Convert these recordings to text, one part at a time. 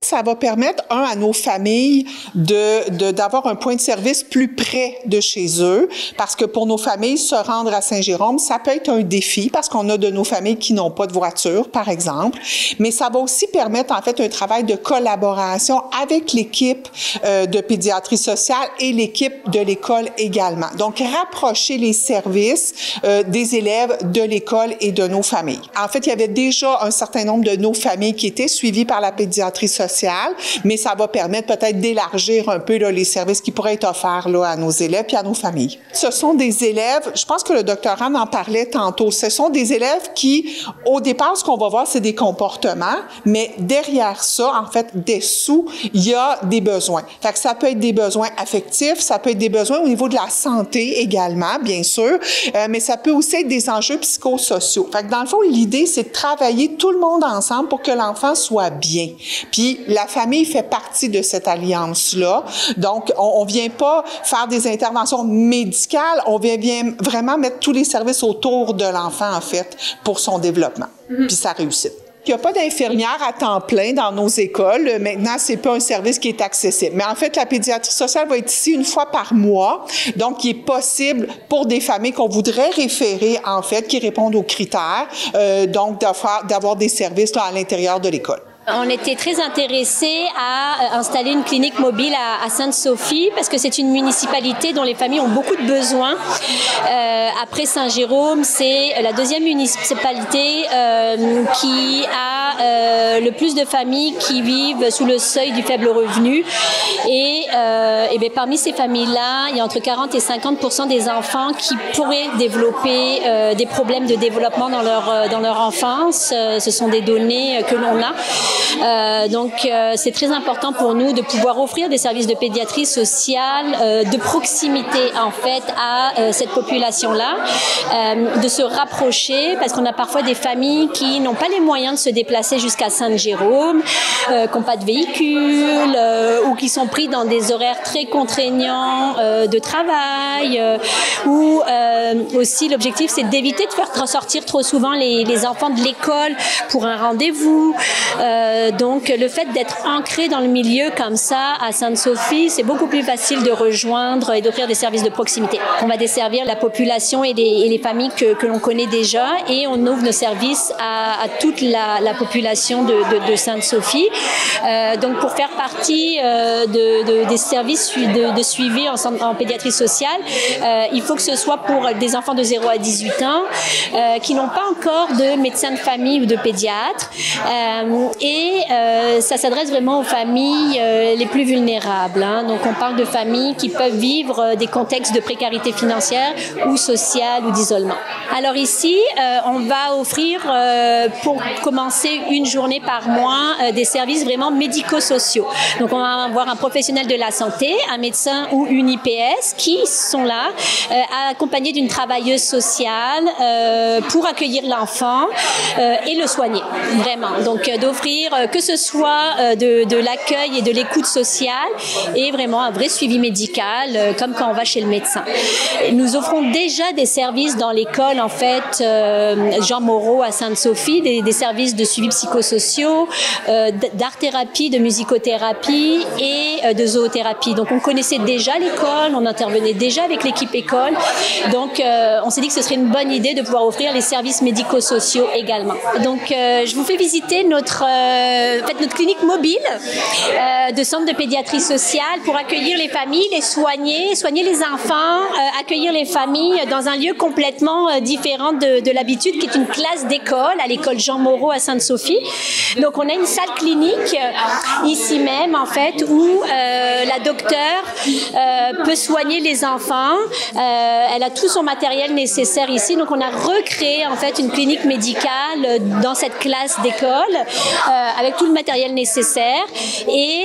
ça va permettre, à nos familles d'avoir un point de service plus près de chez eux, parce que pour nos familles, se rendre à Saint-Jérôme, ça peut être un défi, parce qu'on a de nos familles qui n'ont pas de voiture, par exemple, mais ça va aussi permettre, en fait, un travail de collaboration avec l'équipe de pédiatrie sociale et l'équipe de l'école également. Donc, rapprocher les services des élèves de l'école et de nos familles. En fait, il y avait déjà un certain nombre de nos familles qui étaient suivies par la pédiatrie sociale, mais ça va permettre peut-être d'élargir un peu là, les services qui pourraient être offerts là, à nos élèves et à nos familles. Ce sont des élèves, je pense que le docteur Anne en parlait tantôt, ce sont des élèves qui, au départ, ce qu'on va voir, c'est des comportements, mais derrière ça, en fait, dessous, il y a des besoins. Fait que ça peut être des besoins affectifs, ça peut être des besoins au niveau de la santé également, bien sûr, mais ça peut aussi être des enjeux psychosociaux. Fait que dans le fond, l'idée, c'est de travailler tout le monde ensemble pour que l'enfant soit bien. Puis la famille fait partie de cette alliance-là. Donc, on vient pas faire des interventions médicales, on vient vraiment mettre tous les services autour de l'enfant, en fait, pour son développement, puis sa réussite. Il n'y a pas d'infirmière à temps plein dans nos écoles. Maintenant, c'est pas un service qui est accessible. Mais en fait, la pédiatrie sociale va être ici une fois par mois. Donc, il est possible pour des familles qu'on voudrait référer, en fait, qui répondent aux critères, donc d'avoir des services là, à l'intérieur de l'école. On était très intéressés à installer une clinique mobile à Sainte-Sophie parce que c'est une municipalité dont les familles ont beaucoup de besoins. Après Saint-Jérôme, c'est la deuxième municipalité qui a le plus de familles qui vivent sous le seuil du faible revenu. Et bien, parmi ces familles-là, il y a entre 40 et 50% des enfants qui pourraient développer des problèmes de développement dans leur enfance. Ce sont des données que l'on a. Donc, c'est très important pour nous de pouvoir offrir des services de pédiatrie sociale de proximité, en fait, à cette population-là, de se rapprocher, parce qu'on a parfois des familles qui n'ont pas les moyens de se déplacer jusqu'à Saint-Jérôme, qui n'ont pas de véhicule, ou qui sont pris dans des horaires très contraignants de travail, ou aussi l'objectif, c'est d'éviter de faire ressortir trop souvent les enfants de l'école pour un rendez-vous. Donc, le fait d'être ancré dans le milieu comme ça, à Sainte-Sophie, c'est beaucoup plus facile de rejoindre et d'offrir des services de proximité. On va desservir la population et les familles que l'on connaît déjà, et on ouvre nos services à toute la population de Sainte-Sophie. Donc, pour faire partie des services de suivi en pédiatrie sociale, il faut que ce soit pour des enfants de 0 à 18 ans qui n'ont pas encore de médecin de famille ou de pédiatre. Et ça s'adresse vraiment aux familles les plus vulnérables. Donc, on parle de familles qui peuvent vivre des contextes de précarité financière ou sociale ou d'isolement. Alors ici, on va offrir, pour commencer, une journée par mois, des services vraiment médico-sociaux. Donc, on va avoir un professionnel de la santé, un médecin ou une IPS qui sont là, accompagnés d'une travailleuse sociale pour accueillir l'enfant et le soigner, vraiment. Donc, d'offrir que ce soit de l'accueil et de l'écoute sociale et vraiment un vrai suivi médical, comme quand on va chez le médecin. Nous offrons déjà des services dans l'école, en fait, Jean Moreau à Sainte-Sophie, des services de suivi psychosociaux, d'art-thérapie, de musicothérapie et de zoothérapie. Donc, on connaissait déjà l'école, on intervenait déjà avec l'équipe école. Donc, on s'est dit que ce serait une bonne idée de pouvoir offrir les services médico-sociaux également. Donc, je vous fais visiter notre clinique mobile de centre de pédiatrie sociale pour accueillir les familles, les soigner les enfants, accueillir les familles dans un lieu complètement différent de l'habitude, qui est une classe d'école à l'école Jean Moreau à Sainte-Sophie. Donc, on a une salle clinique ici même, en fait, où la docteure peut soigner les enfants. Elle a tout son matériel nécessaire ici. Donc, on a recréé, en fait, une clinique médicale dans cette classe d'école avec tout le matériel nécessaire. Et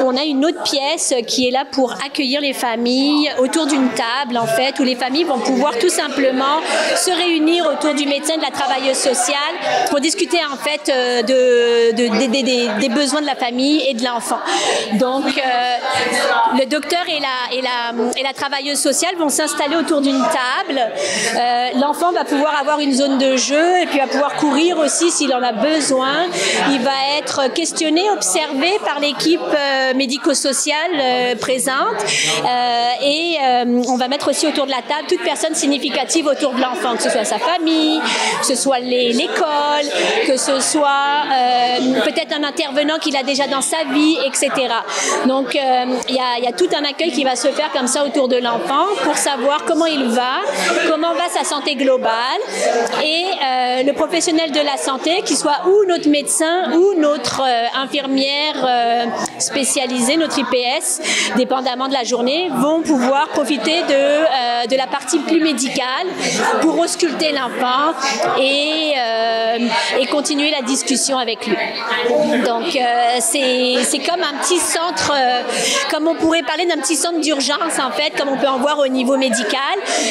on a une autre pièce qui est là pour accueillir les familles autour d'une table, en fait, où les familles vont pouvoir tout simplement se réunir autour du médecin, de la travailleuse sociale, pour discuter, en fait, des besoins de la famille et de l'enfant. Donc, le docteur et la travailleuse sociale vont s'installer autour d'une table. L'enfant va pouvoir avoir une zone de jeu et puis va pouvoir courir aussi s'il en a besoin. Il va être questionné, observé par l'équipe médico-sociale présente et on va mettre aussi autour de la table toute personne significative autour de l'enfant, que ce soit sa famille, que ce soit l'école, que ce soit peut-être un intervenant qu'il a déjà dans sa vie, etc. Donc il y a tout un accueil qui va se faire comme ça autour de l'enfant pour savoir comment il va, comment va sa santé globale et le professionnel de la santé, qu'il soit ou notre médecin ou notre infirmière spécialisée, notre IPS, dépendamment de la journée, vont pouvoir profiter de la partie plus médicale pour ausculter l'enfant et continuer la discussion avec lui. Donc c'est comme un petit centre, comme on pourrait parler d'un petit centre d'urgence en fait, comme on peut en voir au niveau médical,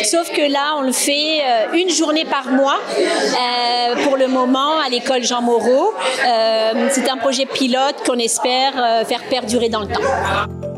sauf que là on le fait une journée par mois pour le moment à l'école Jean Moreau. C'est un projet pilote qu'on espère faire perdurer dans le temps.